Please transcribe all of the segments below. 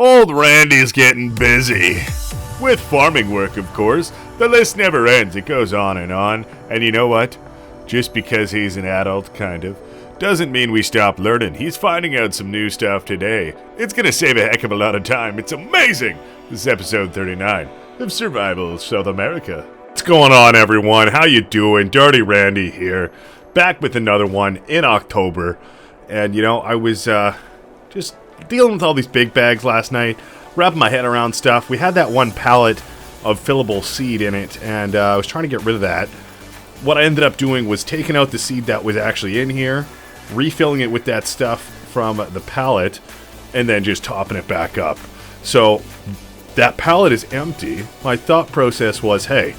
Old Randy's getting busy. With farming work, of course. The list never ends. It goes on. And you know what? Just because he's an adult, kind of, doesn't mean we stop learning. He's finding out some new stuff today. It's gonna save a heck of a lot of time. It's amazing! This is episode 39 of Survival South America. What's going on, everyone? How you doing? Dirty Randy here. Back with another one in October. And, you know, I was just dealing with all these big bags last night, wrapping my head around stuff. We had that one pallet of fillable seed in it, and I was trying to get rid of that. What I ended up doing was taking out the seed that was actually in here, refilling it with that stuff from the pallet, and then just topping it back up. So that pallet is empty. My thought process was, hey,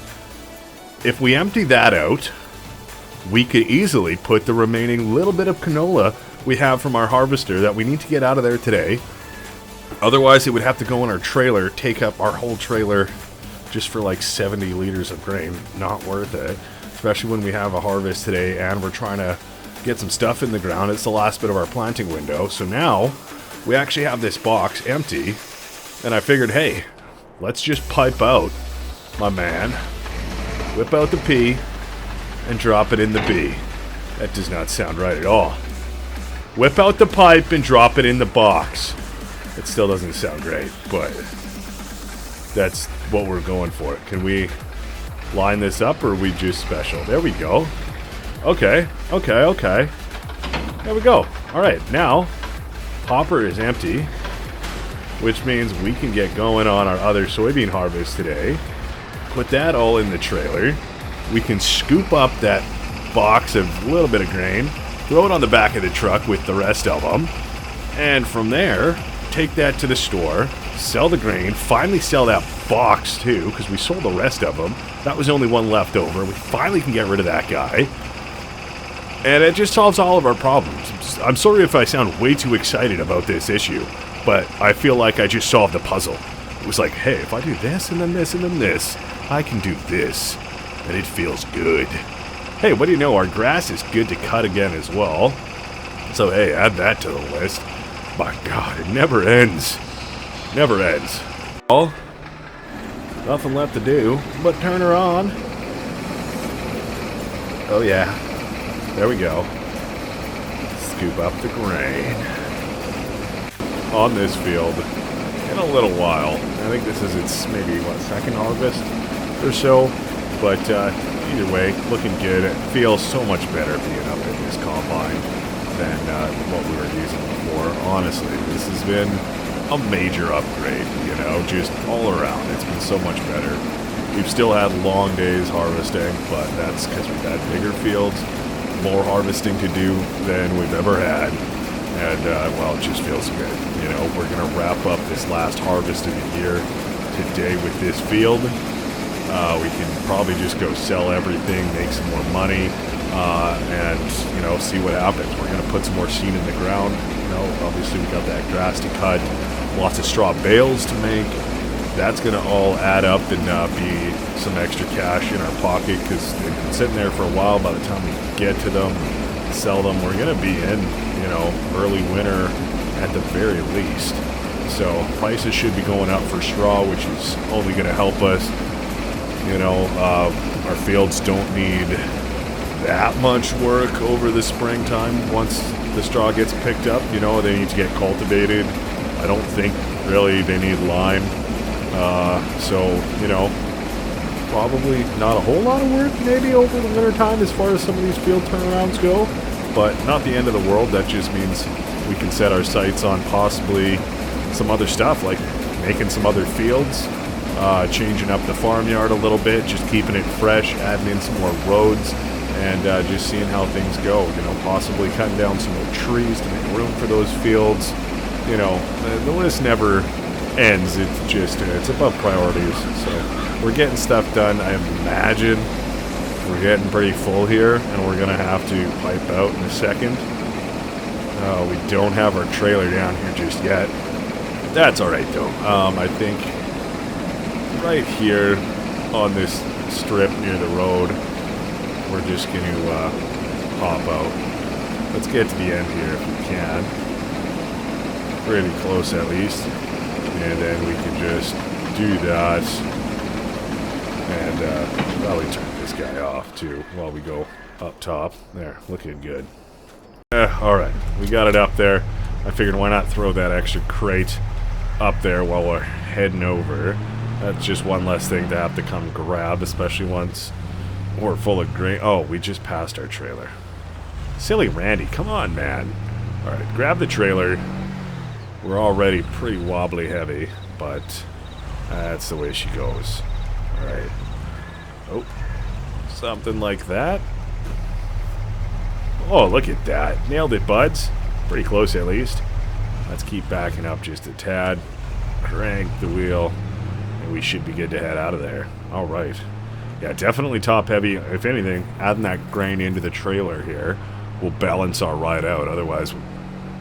if we empty that out, we could easily put the remaining little bit of canola we have from our harvester that we need to get out of there today. Otherwise, it would have to go in our trailer, take up our whole trailer just for like 70 liters of grain. Not worth it, especially when we have a harvest today and we're trying to get some stuff in the ground. It's the last bit of our planting window. So now we actually have this box empty, and I figured, hey, let's just pipe out, my man. Whip out the P and drop it in the B. That does not sound right at all. Whip out the pipe and drop it in the box. It still doesn't sound great, but that's what we're going for. Can we line this up, or are we just special? There we go. Okay. There we go. Alright, now hopper is empty, which means we can get going on our other soybean harvest today. Put that all in the trailer. We can scoop up that box of a little bit of grain, throw it on the back of the truck with the rest of them, and from there, take that to the store, sell the grain, finally sell that box too, because we sold the rest of them. That was the only one left over. We finally can get rid of that guy, and it just solves all of our problems. I'm sorry if I sound way too excited about this issue, but I feel like I just solved the puzzle. It was like, hey, if I do this, and then this, and then this, I can do this, and it feels good. Hey, what do you know? Our grass is good to cut again as well. So, hey, add that to the list. My God, it never ends. Never ends. Well, nothing left to do but turn her on. Oh, yeah. There we go. Scoop up the grain. On this field in a little while. I think this is its maybe, second harvest or so. But either way, looking good. It feels so much better being up in this combine than what we were using before. Honestly, this has been a major upgrade, you know, just all around. It's been so much better. We've still had long days harvesting, but that's because we've had bigger fields, more harvesting to do than we've ever had. And, well, it just feels good. You know, we're going to wrap up this last harvest of the year today with this field. We can probably just go sell everything, make some more money, and, you know, see what happens. We're going to put some more seed in the ground. You know, obviously we got that grass to cut, lots of straw bales to make. That's going to all add up and be some extra cash in our pocket, because they've been sitting there for a while. By the time we get to them, sell them, we're going to be in, you know, early winter at the very least. So prices should be going up for straw, which is only going to help us. You know, our fields don't need that much work over the springtime. Once the straw gets picked up, you know, they need to get cultivated. I don't think really they need lime. So, you know, probably not a whole lot of work maybe over the winter time as far as some of these field turnarounds go, but not the end of the world. That just means we can set our sights on possibly some other stuff, like making some other fields. Changing up the farmyard a little bit, just keeping it fresh, adding in some more roads, and just seeing how things go. You know, possibly cutting down some more trees to make room for those fields. You know, the list never ends. It's just, it's about priorities. So we're getting stuff done. I imagine we're getting pretty full here, and we're going to have to pipe out in a second. We don't have our trailer down here just yet. That's alright though. I think right here on this strip near the road, we're just going to pop out. Let's get to the end here if we can. Pretty close at least. then we can just do that. And probably turn this guy off too while we go up top. There, looking good. Alright, we got it up there. I figured why not throw that extra crate up there while we're heading over. That's just one less thing to have to come grab, especially once we're full of grain. Oh, we just passed our trailer. Silly Randy, come on, man. Alright, grab the trailer. We're already pretty wobbly heavy, but that's the way she goes. Alright. Oh, something like that. Oh, look at that. Nailed it, buds. Pretty close, at least. Let's keep backing up just a tad. Crank the wheel. And we should be good to head out of there. Alright. Yeah, definitely top heavy. If anything, adding that grain into the trailer here will balance our ride out. Otherwise, we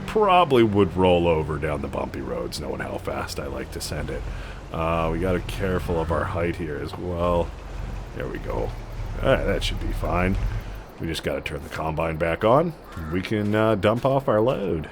probably would roll over down the bumpy roads, knowing how fast I like to send it. We got to be careful of our height here as well. There we go. That should be fine. We just got to turn the combine back on. We can dump off our load.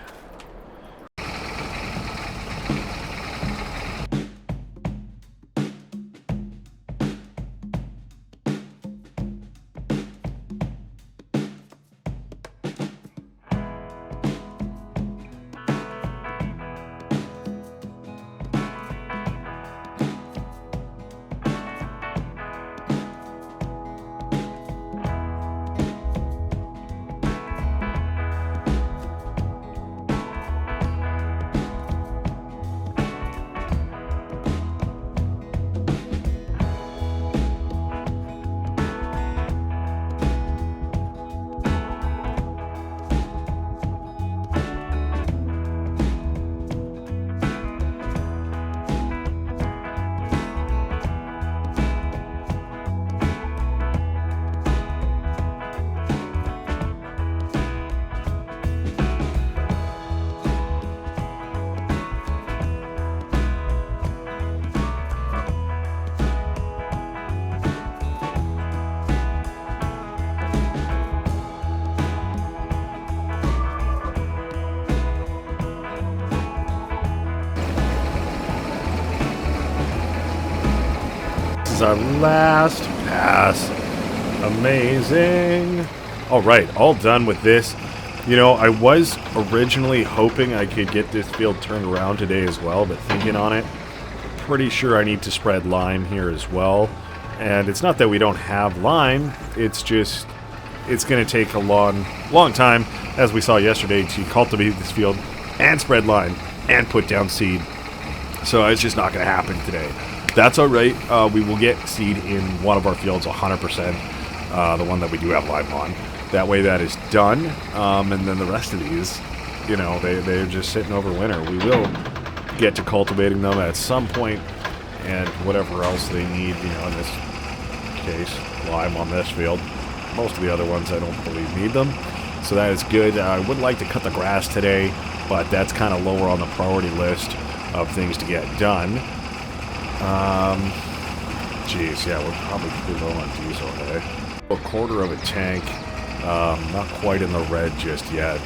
Our last pass. Amazing. Alright, all done with this. You know, I was originally hoping I could get this field turned around today as well, but thinking on it, pretty sure I need to spread lime here as well. And it's not that we don't have lime, it's just, it's going to take a long time, as we saw yesterday, to cultivate this field and spread lime and put down seed. So it's just not going to happen today. That's alright. We will get seed in one of our fields 100%, the one that we do have lime on. That way that is done, and then the rest of these, you know, they're just sitting over winter. We will get to cultivating them at some point, and whatever else they need, you know, in this case, lime on this field. Most of the other ones I don't believe need them, so that is good. I would like to cut the grass today, but that's kind of lower on the priority list of things to get done. Geez, yeah, we're probably pretty low on diesel, eh? A quarter of a tank, not quite in the red just yet,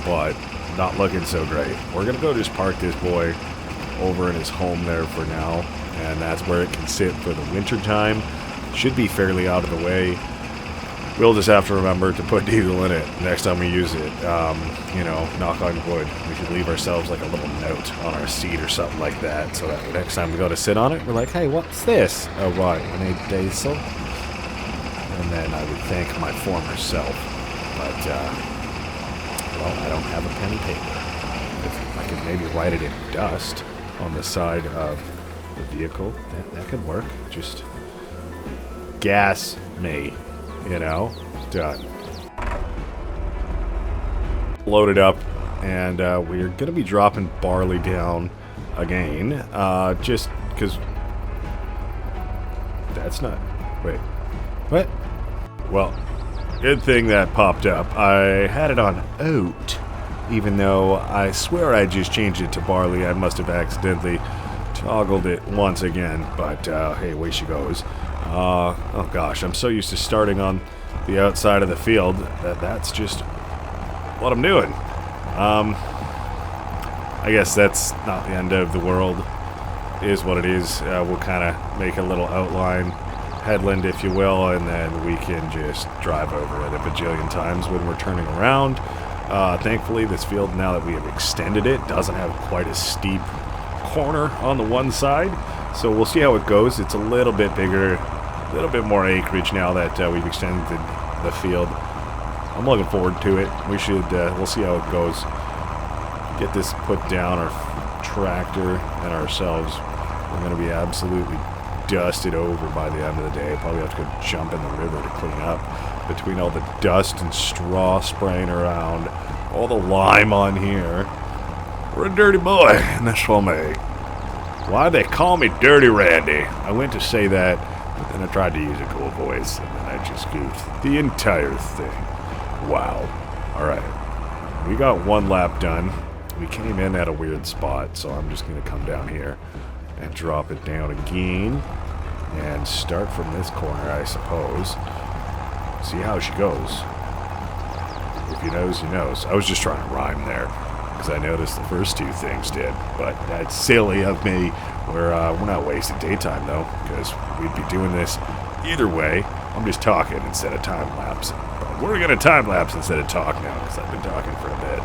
but not looking so great. We're gonna go just park this boy over in his home there for now, and that's where it can sit for the winter time. Should be fairly out of the way. We'll just have to remember to put diesel in it next time we use it. You know, knock on wood. We should leave ourselves like a little note on our seat or something like that, so that the next time we go to sit on it, we're like, hey, what's this? Oh, right, we need diesel. And then I would thank my former self. But, well, I don't have a pen and paper. If I could maybe write it in dust on the side of the vehicle, that could work. Just gas me. You know, done. Loaded up, and we're going to be dropping barley down again, just because that's not, wait, what? Well, good thing that popped up. I had it on oat, even though I swear I just changed it to barley. I must have accidentally toggled it once again, but hey, away she goes. Oh gosh, I'm so used to starting on the outside of the field that that's just what I'm doing. I guess that's not the end of the world. is what it is. We'll kind of make a little outline, headland if you will, and then we can just drive over it a bajillion times when we're turning around. Thankfully, this field, now that we have extended it, doesn't have quite a steep corner on the one side, so we'll see how it goes. It's a little bit bigger, a little bit more acreage now that we've extended the field. I'm looking forward to it. We'll see how it goes. Get this put down. Our tractor and ourselves, we're going to be absolutely dusted over by the end of the day. Probably have to go jump in the river to clean up between all the dust and straw spraying around, all the lime on here. We're a dirty boy, and that's for me. Why they call me Dirty Randy? I went to say that, but then I tried to use a cool voice, and then I just goofed the entire thing. Wow. Alright. We got one lap done. We came in at a weird spot, so I'm just going to come down here and drop it down again and start from this corner, I suppose. See how she goes. If he knows, he knows. I was just trying to rhyme there because I noticed the first two things did, but that's silly of me. We're not wasting daytime though, because we'd be doing this either way. I'm just talking instead of time lapsing. But we're gonna time lapse instead of talk now because I've been talking for a bit.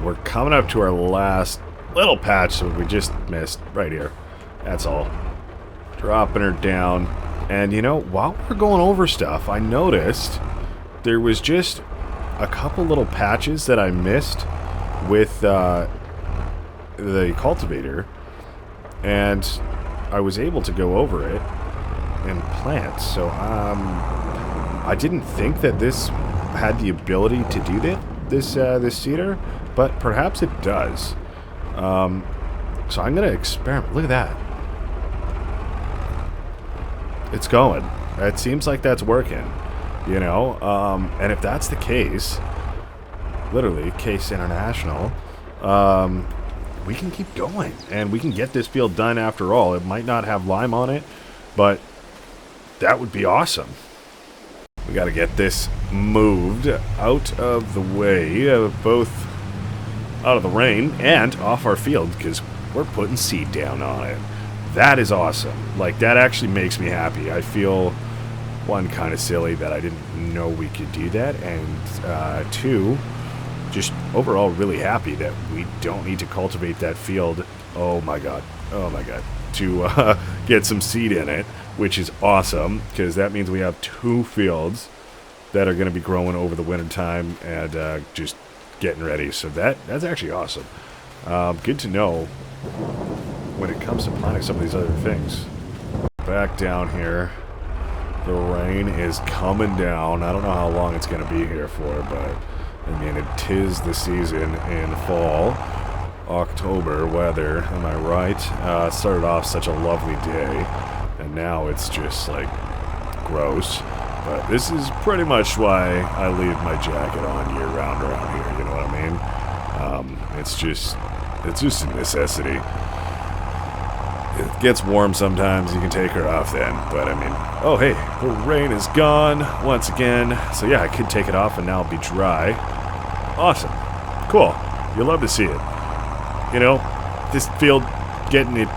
We're coming up to our last little patch that we just missed right here. That's all. Dropping her down. And you know, while we're going over stuff, I noticed there was just a couple little patches that I missed with the cultivator. And I was able to go over it and plant. So I didn't think that this had the ability to do that, this seeder. But perhaps it does. So I'm going to experiment. Look at that. It's going. It seems like that's working. You know? And if that's the case, literally, Case International, we can keep going. And we can get this field done after all. It might not have lime on it, but that would be awesome. We got to get this moved out of the way, both out of the rain and off our field, because we're putting seed down on it. That is awesome. Like, that actually makes me happy. I feel, one, kind of silly that I didn't know we could do that, and two, just overall really happy that we don't need to cultivate that field. Oh my god to get some seed in it, which is awesome, because that means we have two fields that are going to be growing over the winter time and just getting ready. So that's actually awesome. Good to know when it comes to planting some of these other things. Back down here, the rain is coming down. I don't know how long it's going to be here for, but I mean, it is the season in fall, October weather, am I right? Started off such a lovely day, and now it's just like gross. But this is pretty much why I leave my jacket on year round around here, you know what I mean? It's just a necessity. It gets warm sometimes, you can take her off then, but I mean, oh hey, the rain is gone once again, so yeah, I could take it off and now it'll be dry. Awesome. Cool. You'll love to see it. You know, this field, getting it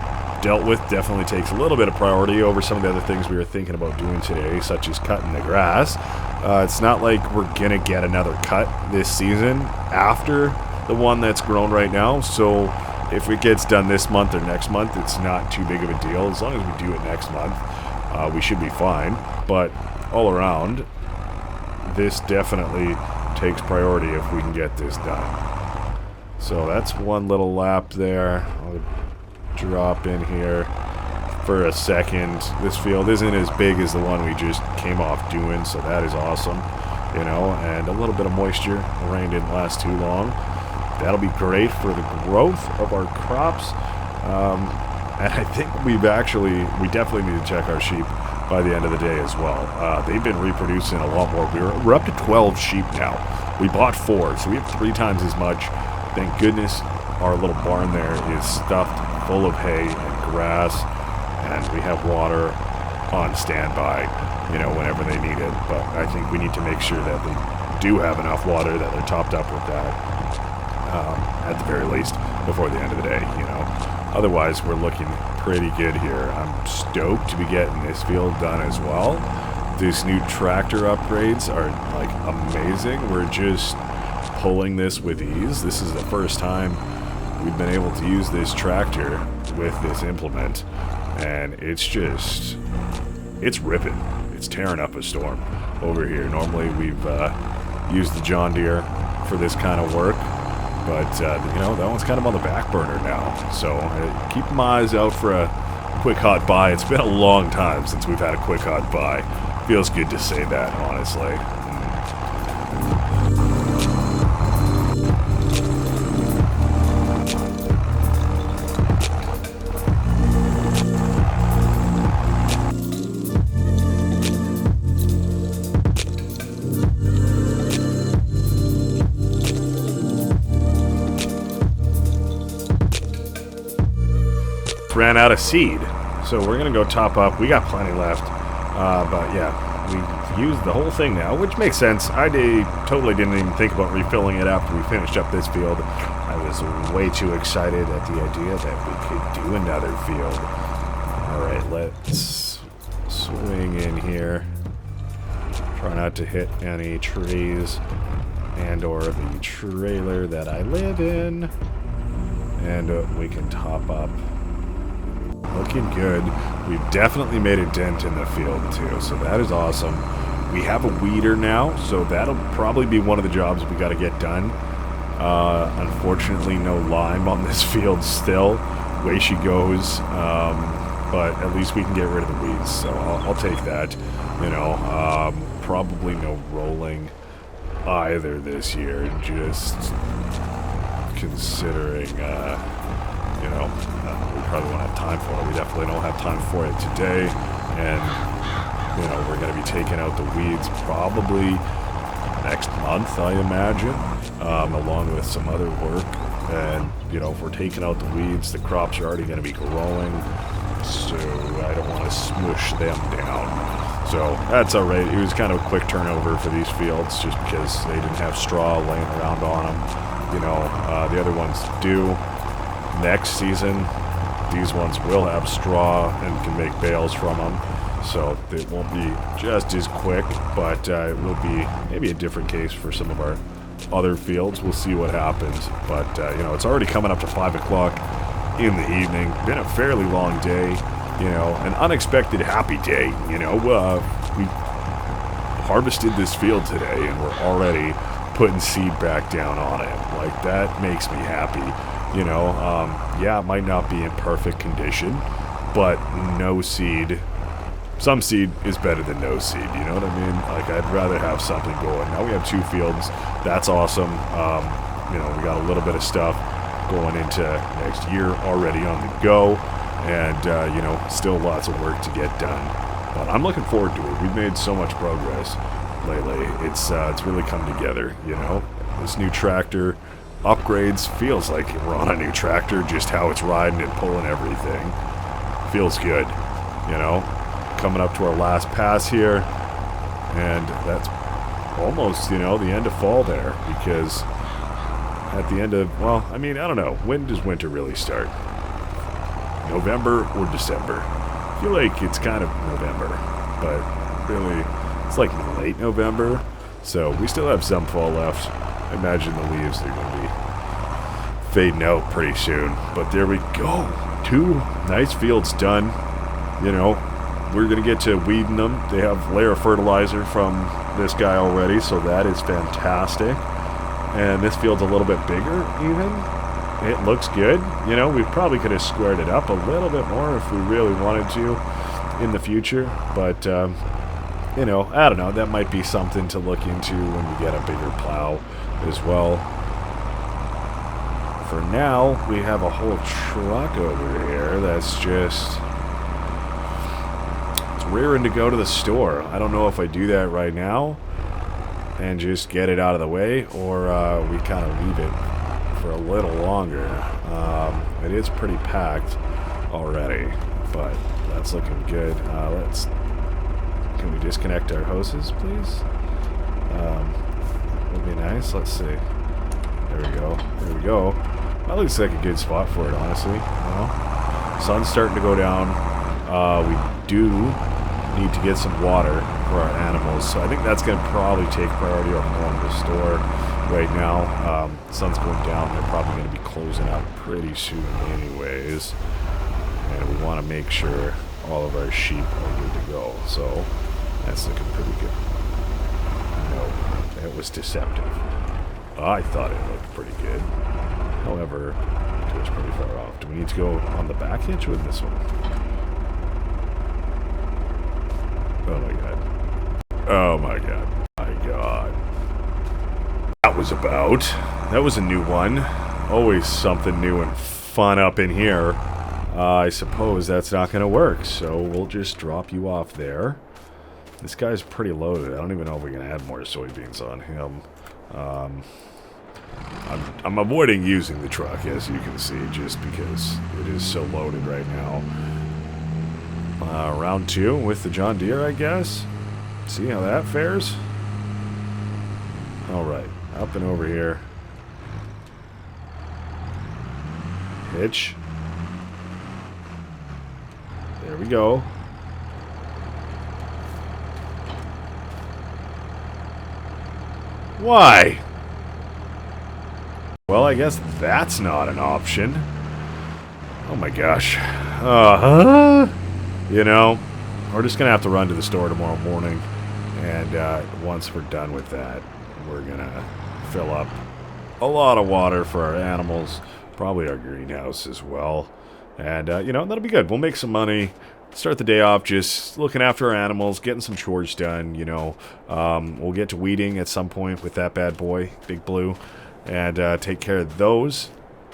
dealt with definitely takes a little bit of priority over some of the other things we were thinking about doing today, such as cutting the grass. It's not like we're going to get another cut this season after the one that's grown right now, so if it gets done this month or next month, it's not too big of a deal. As long as we do it next month, we should be fine. But all around, this definitely takes priority if we can get this done. So that's one little lap there. I'll drop in here for a second. This field isn't as big as the one we just came off doing, so that is awesome. You know, and a little bit of moisture. The rain didn't last too long. That'll be great for the growth of our crops. And I think we definitely need to check our sheep by the end of the day as well. They've been reproducing a lot more. We're up to 12 sheep now. We bought 4, so we have 3 times as much. Thank goodness our little barn there is stuffed full of hay and grass, and we have water on standby, you know, whenever they need it. But I think we need to make sure that they do have enough water, that they're topped up with that, at the very least, before the end of the day, you know. Otherwise, we're looking pretty good here. I'm stoked to be getting this field done as well. These new tractor upgrades are, like, amazing. We're just pulling this with ease. This is the first time we've been able to use this tractor with this implement, and it's ripping. It's tearing up a storm over here. Normally we've used the John Deere for this kind of work, but you know, that one's kind of on the back burner now. So keep my eyes out for a quick hot buy. It's been a long time since we've had a quick hot buy. Feels good to say that, honestly. Ran out of seed, so we're gonna go top up. We got plenty left, but yeah, we used the whole thing now, which makes sense. I totally didn't even think about refilling it after we finished up this field. I was way too excited at the idea that we could do another field. Alright, let's swing in here. Try not to hit any trees and or the trailer that I live in, and we can top up. Looking good. We've definitely made a dent in the field too, so that is awesome. We have a weeder now, so that'll probably be one of the jobs we got to get done. Unfortunately, no lime on this field still. Way she goes, but at least we can get rid of the weeds, so I'll take that. You know, probably no rolling either this year, just considering, you know, we probably won't have time for it. We definitely don't have time for it today, and, you know, we're going to be taking out the weeds probably next month, I imagine, along with some other work. And, you know, if we're taking out the weeds, the crops are already going to be growing, so I don't want to smush them down. So that's all right. It was kind of a quick turnover for these fields just because they didn't have straw laying around on them. You know, the other ones do. Next season, these ones will have straw and can make bales from them, so it won't be just as quick, but it will be maybe a different case for some of our other fields. We'll see what happens, but you know, it's already coming up to 5 o'clock in the evening. Been a fairly long day, you know, an unexpected happy day. You know, we harvested this field today and we're already putting seed back down on it. Like, that makes me happy. You know, yeah, it might not be in perfect condition, but no seed, some seed is better than no seed, you know what I mean? Like, I'd rather have something going. Now we have 2 fields, that's awesome. You know, we got a little bit of stuff going into next year already on the go, and, you know, still lots of work to get done. But I'm looking forward to it. We've made so much progress lately. It's really come together, you know? This new tractor upgrades, feels like we're on a new tractor, just how it's riding and pulling everything. Feels good, you know. Coming up to our last pass here, and that's almost, you know, the end of fall there, because at the end of, well, I mean, I don't know, when does winter really start? November or December? I feel like it's kind of November, but really, it's like late November, so we still have some fall left. I imagine the leaves are going to be fading out pretty soon. But there we go. 2 nice fields done. You know, we're going to get to weeding them. They have layer fertilizer from this guy already, so that is fantastic. and this field's a little bit bigger even. It looks good. You know, we probably could have squared it up a little bit more if we really wanted to in the future, but you know, I don't know, that might be something to look into when we get a bigger plow as well. For now, we have a whole truck over here that's just rearing to go to the store. I don't know if I do that right now and just get it out of the way, or we kind of leave it for a little longer. It is pretty packed already, but that's looking good. Can we disconnect our hoses, please? Would be nice. Let's see. There we go. There we go. That looks like a good spot for it, honestly. You know? Sun's starting to go down. We do need to get some water for our animals, so I think that's going to probably take priority over going to the store right now. Sun's going down. They're probably going to be closing up pretty soon anyways, and we want to make sure all of our sheep are good to go, so that's looking pretty good. No, it was deceptive. I thought it looked pretty good. However, it was pretty far off. Do we need to go on the back hitch with this one? Oh my god. Oh my god. My god. That was a new one. Always something new and fun up in here. I suppose that's not going to work, so we'll just drop you off there. This guy's pretty loaded. I don't even know if we can add more soybeans on him. I'm avoiding using the truck, as you can see, just because it is so loaded right now. Round 2 with the John Deere, I guess. See how that fares? Alright, up and over here. Hitch. There we go. Why? Well, I guess that's not an option. Oh my gosh. You know, we're just going to have to run to the store tomorrow morning. And once we're done with that, we're going to fill up a lot of water for our animals. Probably our greenhouse as well. And, you know, that'll be good. We'll make some money. Start the day off just looking after our animals, getting some chores done, you know. We'll get to weeding at some point with that bad boy, Big Blue, and take care of those.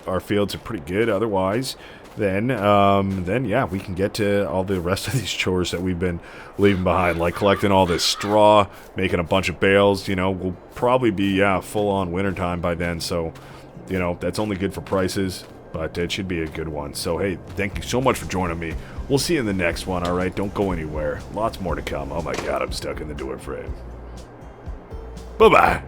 Our fields are pretty good otherwise. Then yeah, we can get to all the rest of these chores that we've been leaving behind, like collecting all this straw, making a bunch of bales. You know, we'll probably be, yeah, full-on wintertime by then, so, you know, that's only good for prices. But it should be a good one. So, hey, thank you so much for joining me. We'll see you in the next one, all right? Don't go anywhere. Lots more to come. Oh, my God, I'm stuck in the door frame. Bye-bye.